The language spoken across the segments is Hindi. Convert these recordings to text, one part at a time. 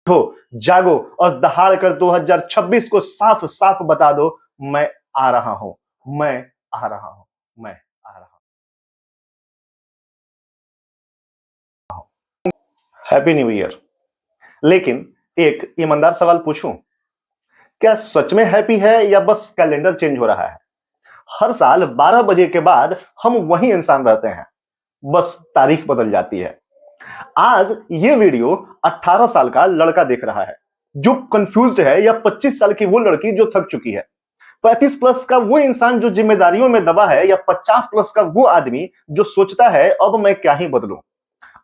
उठो, जागो और दहाड़ कर 2026 को साफ साफ बता दो, मैं आ रहा हूं, मैं आ रहा हूं, मैं आ रहा हूं। Happy new year. लेकिन एक ईमानदार सवाल पूछूं, क्या सच में हैप्पी है या बस कैलेंडर चेंज हो रहा है? हर साल 12 बजे के बाद हम वही इंसान रहते हैं, बस तारीख बदल जाती है। आज ये वीडियो 18 साल का लड़का देख रहा है जो कंफ्यूज्ड है, या 25 साल की वो लड़की जो थक चुकी है, 35 प्लस का वो इंसान जो जिम्मेदारियों में दबा है, या 50 प्लस का वो आदमी जो सोचता है अब मैं क्या ही बदलूं।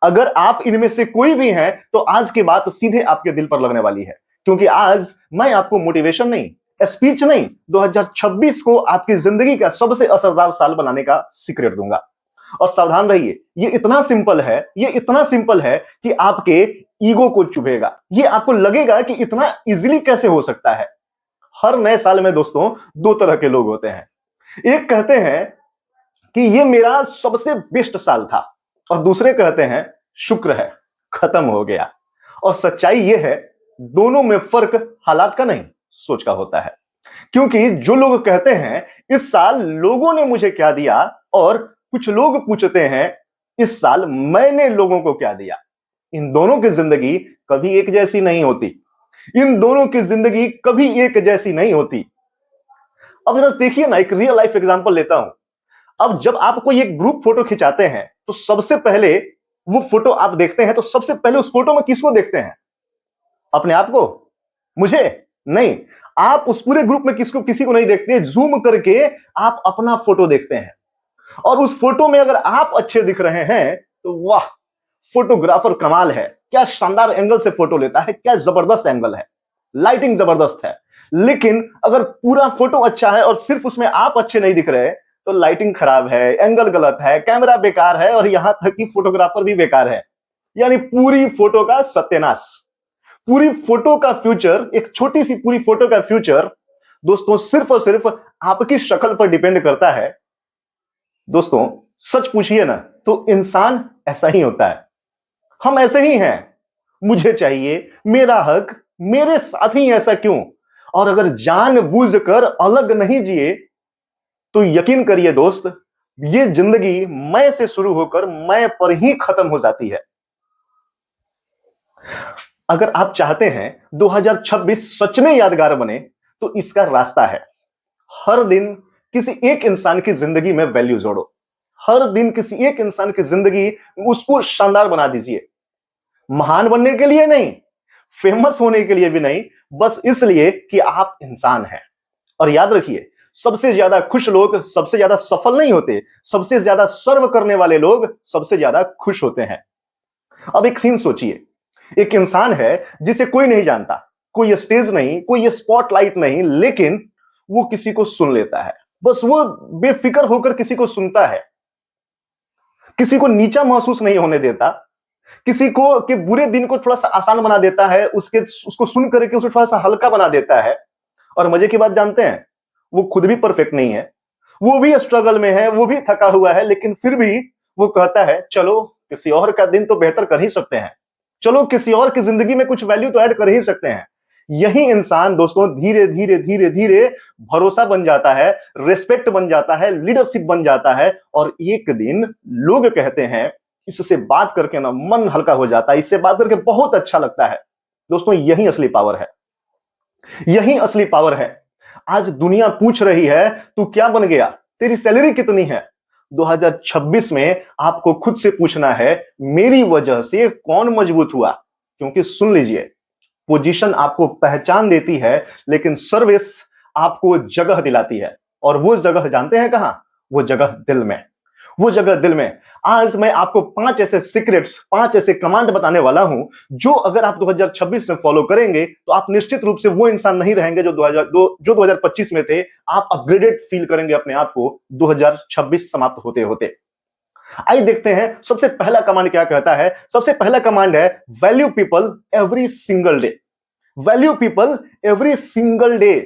अगर आप इनमें से कोई भी हैं तो आज की बात सीधे आपके दिल पर लगने वाली है, क्योंकि आज मैं आपको मोटिवेशन नहीं, स्पीच नहीं, 2026 को आपकी जिंदगी का सबसे असरदार साल बनाने का सीक्रेट दूंगा। और सावधान रहिए, ये इतना सिंपल है, ये इतना सिंपल है कि आपके ईगो को चुभेगा। ये आपको लगेगा कि इतना इजीली कैसे हो सकता है। हर नए साल में दोस्तों दो तरह के लोग होते हैं। एक कहते हैं कि ये मेरा सबसे बेस्ट साल था, और दूसरे कहते हैं शुक्र है खत्म हो गया। और सच्चाई ये है, दोनों में फर्क हालात का नहीं, सोच का होता है। क्योंकि जो लोग कहते हैं इस साल लोगों ने मुझे क्या दिया, और कुछ लोग पूछते हैं इस साल मैंने लोगों को क्या दिया, इन दोनों की जिंदगी कभी एक जैसी नहीं होती। इन दोनों की जिंदगी कभी एक जैसी नहीं होती। अब जरा देखिए ना, एक रियल लाइफ एग्जांपल लेता हूं। अब जब आप कोई एक ग्रुप फोटो खिंचाते हैं तो सबसे पहले वो फोटो आप देखते हैं तो सबसे पहले उस फोटो में किसको देखते हैं? अपने आप को? मुझे? नहीं। आप उस पूरे ग्रुप में किसको किसी को नहीं देखते, जूम करके आप अपना फोटो देखते हैं। और उस फोटो में अगर आप अच्छे दिख रहे हैं तो वाह, फोटोग्राफर कमाल है, क्या शानदार एंगल से फोटो लेता है, क्या जबरदस्त एंगल है, लाइटिंग जबरदस्त है। लेकिन अगर पूरा फोटो अच्छा है और सिर्फ उसमें आप अच्छे नहीं दिख रहे, तो लाइटिंग खराब है, एंगल गलत है, कैमरा बेकार है, और यहां तक कि फोटोग्राफर भी बेकार है। यानी पूरी फोटो का सत्यानाश। पूरी फोटो का फ्यूचर, एक छोटी सी पूरी फोटो का फ्यूचर दोस्तों सिर्फ और सिर्फ आपकी शक्ल पर डिपेंड करता है। दोस्तों सच पूछिए ना तो इंसान ऐसा ही होता है, हम ऐसे ही हैं। मुझे चाहिए, मेरा हक, मेरे साथ ही ऐसा क्यों? और अगर जानबूझकर अलग नहीं जिए तो यकीन करिए दोस्त, ये जिंदगी मैं से शुरू होकर मैं पर ही खत्म हो जाती है। अगर आप चाहते हैं 2026 सच में यादगार बने तो इसका रास्ता है, हर दिन किसी एक इंसान की जिंदगी में वैल्यू जोड़ो। हर दिन किसी एक इंसान की जिंदगी उसको शानदार बना दीजिए। महान बनने के लिए नहीं, फेमस होने के लिए भी नहीं, बस इसलिए कि आप इंसान हैं। और याद रखिए, सबसे ज्यादा खुश लोग सबसे ज्यादा सफल नहीं होते, सबसे ज्यादा सर्व करने वाले लोग सबसे ज्यादा खुश होते हैं। अब एक सीन सोचिए, एक इंसान है जिसे कोई नहीं जानता, कोई स्टेज नहीं, कोई स्पॉटलाइट नहीं, लेकिन वो किसी को सुन लेता है। बस वो बेफिक्र होकर किसी को सुनता है, किसी को नीचा महसूस नहीं होने देता, किसी को के बुरे दिन को थोड़ा सा आसान बना देता है, उसको सुन करके उसे थोड़ा सा हल्का बना देता है। और मजे की बात जानते हैं, वो खुद भी परफेक्ट नहीं है, वो भी स्ट्रगल में है, वो भी थका हुआ है, लेकिन फिर भी वो कहता है चलो किसी और का दिन तो बेहतर कर ही सकते हैं, चलो किसी और की जिंदगी में कुछ वैल्यू तो ऐड कर ही सकते हैं। यही इंसान दोस्तों धीरे धीरे धीरे धीरे भरोसा बन जाता है, रिस्पेक्ट बन जाता है, लीडरशिप बन जाता है, और एक दिन लोग कहते हैं इससे बात करके ना मन हल्का हो जाता है, इससे बात करके बहुत अच्छा लगता है। दोस्तों यही असली पावर है, यही असली पावर है। आज दुनिया पूछ रही है तू क्या बन गया, तेरी सैलरी कितनी है? 2026 में आपको खुद से पूछना है मेरी वजह से कौन मजबूत हुआ। क्योंकि सुन लीजिए, पोजीशन आपको पहचान देती है, लेकिन सर्विस आपको जगह दिलाती है। और वो जगह जानते हैं कहां? वो जगह दिल में, वो जगह दिल में। आज मैं आपको 5 ऐसे सीक्रेट्स, 5 ऐसे कमांड बताने वाला हूं जो अगर आप 2026 में फॉलो करेंगे तो आप निश्चित रूप से वो इंसान नहीं रहेंगे जो 2025 में थे। आप अपग्रेडेड फील करेंगे अपने आप को 2026 समाप्त होते होते। आइए देखते हैं सबसे पहला कमांड क्या कहता है। सबसे पहला कमांड है value people every single day. Value people every single day.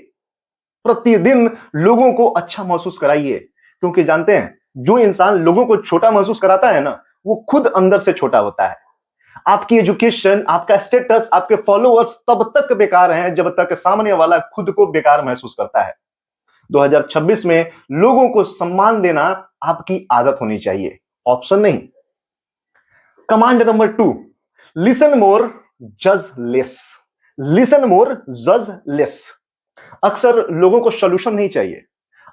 प्रतिदिन लोगों को अच्छा महसूस कराइए, क्योंकि जानते हैं जो इंसान लोगों को छोटा महसूस कराता है ना, वो खुद अंदर से छोटा होता है। आपकी एजुकेशन, आपका स्टेटस, आपके फॉलोअर्स तब तक बेकार हैं जब तक सामने वाला खुद को बेकार महसूस करता है। 2026 में लोगों को सम्मान देना आपकी आदत होनी चाहिए, ऑप्शन नहीं। कमांड नंबर 2, लिसन मोर जज लेस। लिसन मोर जज लेस। अक्सर लोगों को सॉल्यूशन नहीं चाहिए,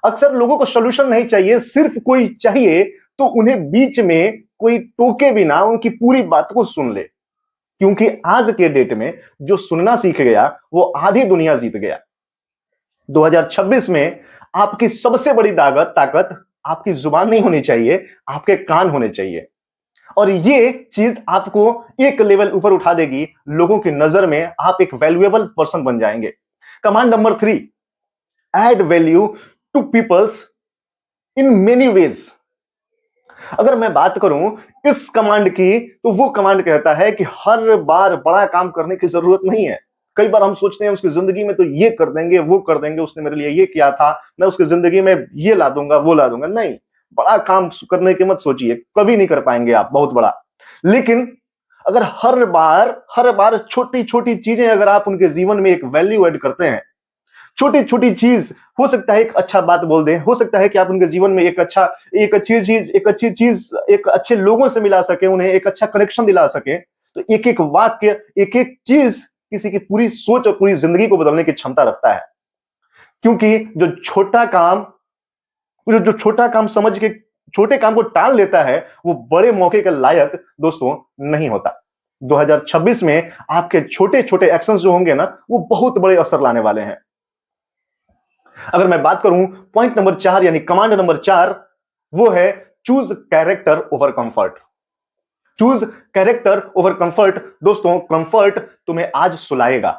अक्सर लोगों को सॉल्यूशन नहीं चाहिए, सिर्फ कोई चाहिए तो उन्हें बीच में कोई टोके बिना उनकी पूरी बात को सुन ले। क्योंकि आज के डेट में जो सुनना सीख गया वो आधी दुनिया जीत गया। 2026 में आपकी सबसे बड़ी ताकत आपकी जुबान नहीं होनी चाहिए, आपके कान होने चाहिए। और ये चीज आपको एक लेवल ऊपर उठा देगी, लोगों की नजर में आप एक वैल्यूएबल पर्सन बन जाएंगे। Command number 3, add value to peoples in many ways. अगर मैं बात करूं इस कमांड की, तो वो कमांड कहता है कि हर बार बड़ा काम करने की जरूरत नहीं है। कई बार हम सोचते हैं उसकी जिंदगी में तो ये कर देंगे, वो कर देंगे, उसने मेरे लिए ये किया था, मैं उसकी जिंदगी में ये ला दूंगा, वो ला दूंगा। नहीं, बड़ा काम करने की मत सोचिए, कभी नहीं कर पाएंगे आप बहुत बड़ा। लेकिन अगर हर बार छोटी छोटी चीजें अगर आप उनके जीवन में एक वैल्यू ऐड करते हैं, छोटी छोटी चीज, हो सकता है एक अच्छा बात बोल दें, हो सकता है कि आप उनके जीवन में एक अच्छी चीज एक अच्छे लोगों से मिला सके, उन्हें एक अच्छा कनेक्शन दिला सके, तो एक एक वाक्य, एक एक चीज किसी की पूरी सोच और पूरी जिंदगी को बदलने की क्षमता रखता है। क्योंकि जो छोटा काम समझ के छोटे काम को टाल लेता है, वो बड़े मौके के लायक दोस्तों नहीं होता। 2026 में आपके छोटे छोटे एक्शंस जो होंगे ना, वो बहुत बड़े असर लाने वाले हैं। अगर मैं बात करूं पॉइंट नंबर 4 यानी कमांड नंबर 4, वो है choose character over comfort. Choose character over comfort. दोस्तों, कंफर्ट तुम्हें आज सुलाएगा,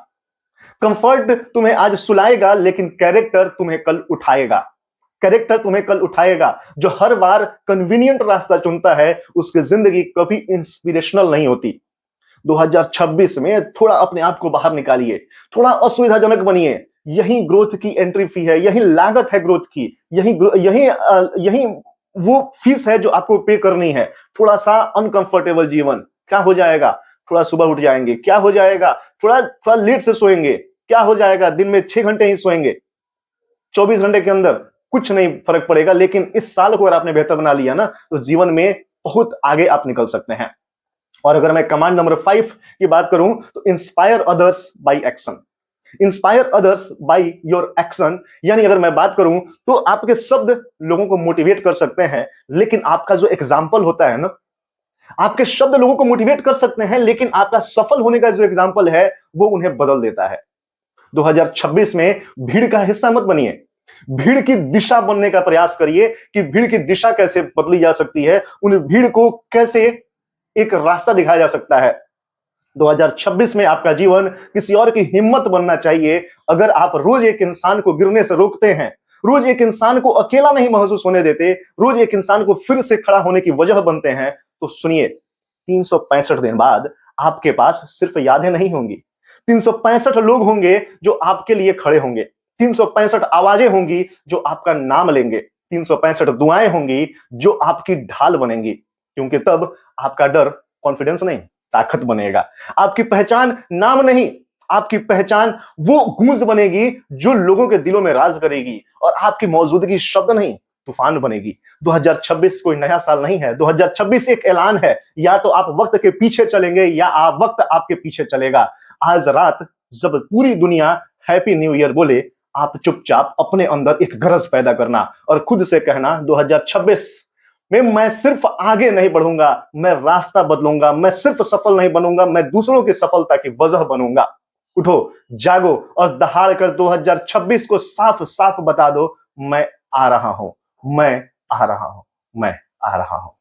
कंफर्ट तुम्हें आज सुलाएगा, लेकिन कैरेक्टर तुम्हें कल उठाएगा। कैरेक्टर तुम्हें कल उठाएगा। जो हर बार कन्वीनियंट रास्ता चुनता है, उसकी जिंदगी कभी इंस्पिरेशनल नहीं होती। 2026 में थोड़ा अपने आप को बाहर निकालिए, थोड़ा असुविधाजनक बनिए। यही ग्रोथ की एंट्री फी है, यही लागत है ग्रोथ की, यही वो फीस है जो आपको पे करनी है। थोड़ा सा अनकंफर्टेबल जीवन, क्या हो जाएगा? थोड़ा सुबह उठ जाएंगे, क्या हो जाएगा? थोड़ा थोड़ा लेट से सोएंगे, क्या हो जाएगा? दिन में 6 घंटे ही सोएंगे, 24 घंटे के अंदर कुछ नहीं फर्क पड़ेगा। लेकिन इस साल को अगर आपने बेहतर बना लिया ना, तो जीवन में बहुत आगे आप निकल सकते हैं। और अगर मैं कमांड नंबर 5 की बात करूं, तो inspire others by action. Inspire others by your action, यानी अगर मैं बात करूं तो आपके शब्द लोगों को मोटिवेट कर सकते हैं, लेकिन आपका जो एग्जाम्पल होता है ना, आपके शब्द लोगों को मोटिवेट कर सकते हैं, लेकिन आपका सफल होने का जो एग्जाम्पल है वो उन्हें बदल देता है। 2026 में भीड़ का हिस्सा मत बनिए, भीड़ की दिशा बनने का प्रयास करिए कि भीड़ की दिशा कैसे बदली जा सकती है, उन भीड़ को कैसे एक रास्ता दिखाया जा सकता है। 2026 में आपका जीवन किसी और की हिम्मत बनना चाहिए। अगर आप रोज एक इंसान को गिरने से रोकते हैं, रोज एक इंसान को अकेला नहीं महसूस होने देते, रोज एक इंसान को फिर से खड़ा होने की वजह बनते हैं, तो सुनिए, 365 दिन बाद आपके पास सिर्फ यादें नहीं होंगी, 365 लोग होंगे जो आपके लिए खड़े होंगे, 365 आवाजें होंगी जो आपका नाम लेंगे, 365 दुआएं होंगी जो आपकी ढाल बनेंगी। क्योंकि तब आपका डर कॉन्फिडेंस नहीं, ताकत बनेगा। आपकी पहचान नाम नहीं, आपकी पहचान वो गूंज बनेगी जो लोगों के दिलों में राज करेगी। और आपकी मौजूदगी शब्द नहीं, तूफान बनेगी। 2026 कोई नया साल नहीं है, 2026 एक ऐलान है। या तो आप वक्त के पीछे चलेंगे या वक्त आपके पीछे चलेगा। आज रात जब पूरी दुनिया हैप्पी न्यू ईयर बोले, आप चुपचाप अपने अंदर एक गरज पैदा करना और खुद से कहना, 2026 में मैं सिर्फ आगे नहीं बढ़ूंगा, मैं रास्ता बदलूंगा। मैं सिर्फ सफल नहीं बनूंगा, मैं दूसरों की सफलता की वजह बनूंगा। उठो, जागो और दहाड़ कर 2026 को साफ साफ बता दो, मैं आ रहा हूं, मैं आ रहा हूं, मैं आ रहा हूं।